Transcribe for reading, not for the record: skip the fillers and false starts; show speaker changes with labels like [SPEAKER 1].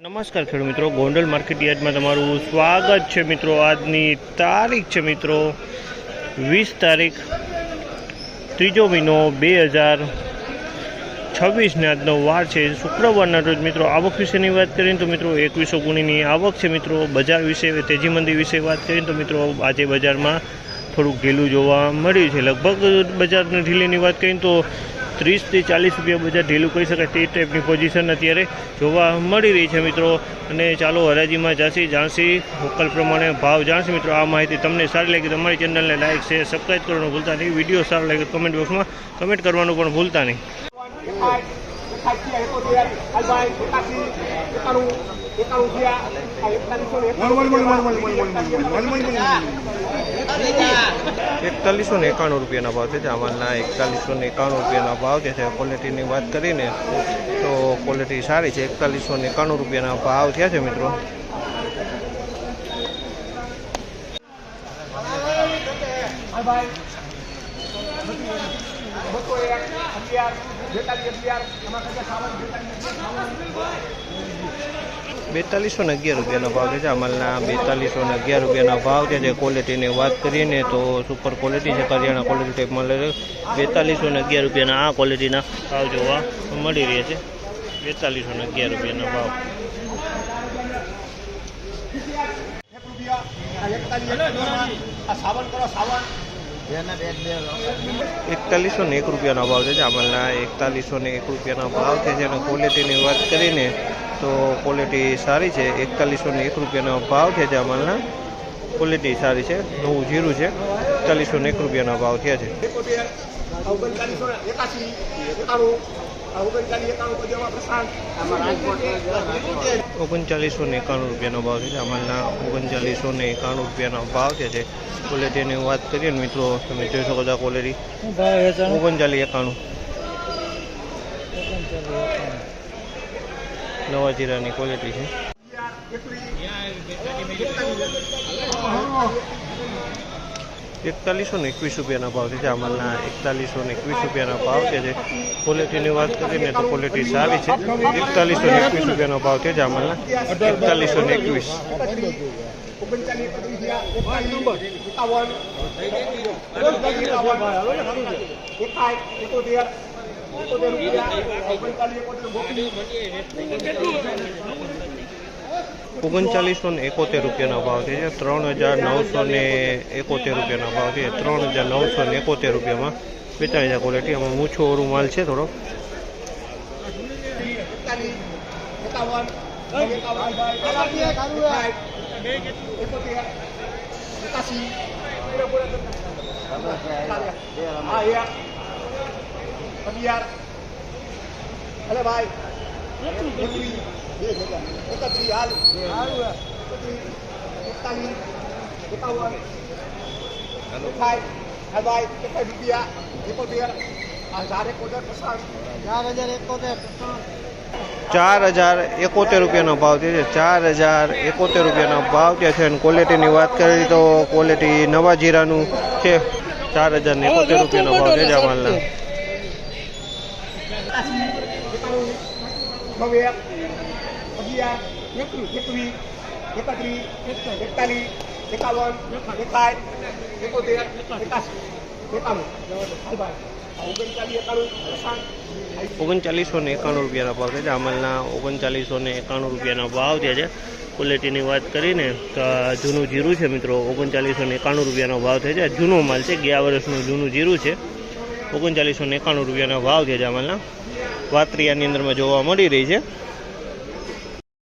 [SPEAKER 1] નમસ્કાર ખેડૂત મિત્રો, ગોંડલ માર્કેટ યાર્ડમાં તમારું સ્વાગત છે મિત્રો। આજની તારીખ છે મિત્રો 20 તારીખ 3 મહિનો 2026 ને આજનો વાર છે શુક્રવારના રોજ મિત્રો। આવક વિશેની વાત કરીએ તો મિત્રો 2100 ગુણીની આવક છે મિત્રો। બજાર વિશે તેજી મંદી વિશે વાત કરીએ તો મિત્રો આજે બજારમાં થોડુંક ઢીલું જોવા મળ્યું છે। લગભગ બજારની ઢીલીની વાત કરીએ તો 30 થી 40 રૂપિયા બજાર ઢીલું કહી શકાય તે ટાઈપની પોઝિશન અત્યારે જોવા મળી રહી છે મિત્રો। અને ચાલો હરાજીમાં જાણસી વકલ પ્રમાણે ભાવ જાણસી મિત્રો। આ માહિતી તમને સારી લાગી તો અમારી ચેનલને લાઇક શેર સબસ્ક્રાઈબ કરવાનું ભૂલતા નહીં। વિડીયો સારો લાગે તો કમેન્ટ બોક્સમાં કમેન્ટ કરવાનું પણ ભૂલતા નહીં। 4191 રૂપિયાના ભાવ છે। જામલના 4191 રૂપિયાના ભાવ છે। ક્વોલિટીની વાત કરીને તો ક્વોલિટી સારી છે। 4191 રૂપિયાના ભાવ થયા છે મિત્રો। ₹4211 રૂપિયાનો ભાવ છે। જામલના 4211 રૂપિયાના ભાવ છે। ક્વોલિટીની વાત કરીએ તો સુપર ક્વોલિટી છે, કરિયાણા ક્વોલિટી ટાઈપમાં મળે। 4211 રૂપિયાના આ ક્વોલિટીના ભાવ જોવા મળી રહ્યા છે। 4211 રૂપિયાના ભાવ। 4101 રૂપિયાનો ભાવ છે। જામલના 4101 રૂપિયાના ભાવ છે। જેનો ક્વોલિટીની વાત કરીને તો ક્વોલિટી સારી છે। 4101 રૂપિયાનો ભાવ છે। જામલના ક્વોલિટી સારી છે। નવું જીરું છે। 4101 રૂપિયાના ભાવ થયા છે। 3991 રૂપિયાનો ભાવ છે। જામલના 3991 રૂપિયાનો ભાવ છે। ક્વોલિટીની વાત કરીએ ને મિત્રો તમે જોઈ શકો છો ક્વોલિટી 3991 નવા જીરાની ક્વોલિટી છે। 4121 રૂપિયાના ભાવ છે। જામલના 4121 રૂપિયાના ભાવ છે। ક્વોલિટીની વાત કરીએ તો ક્વોલિટી સારી છે। 4121 રૂપિયાનો ભાવ છે। જામલના 4121 3971 રૂપિયાનો ભાવ છે। 3971 રૂપિયાનો ભાવ છે। 3971 રૂપિયામાં વેચાઈ જાય ક્વોલિટી। આમાં મૂછો ઓરું માલ છે થોડો। 4071 રૂપિયાનો ભાવ છે। 4071 રૂપિયાનો ભાવ છે। અને ક્વોલિટીની વાત કરીએ તો ક્વોલિટી નવા જીરાનું છે। 4071 રૂપિયાનો ભાવ છે। જામલના 3991 રૂપિયાનો ભાવ છે। જામલના 3991 રૂપિયાનો ભાવ થયા છે। ક્વોલિટીની વાત કરીને તો જૂનું જીરું છે મિત્રો। 3991 રૂપિયાનો ભાવ થાય છે। જૂનો માલ છે, ગયા વર્ષનું જૂનું જીરું છે। 3991 રૂપિયાનો ભાવ છે। જામલના વાતરિયાની અંદરમાં જોવા મળી રહી છે।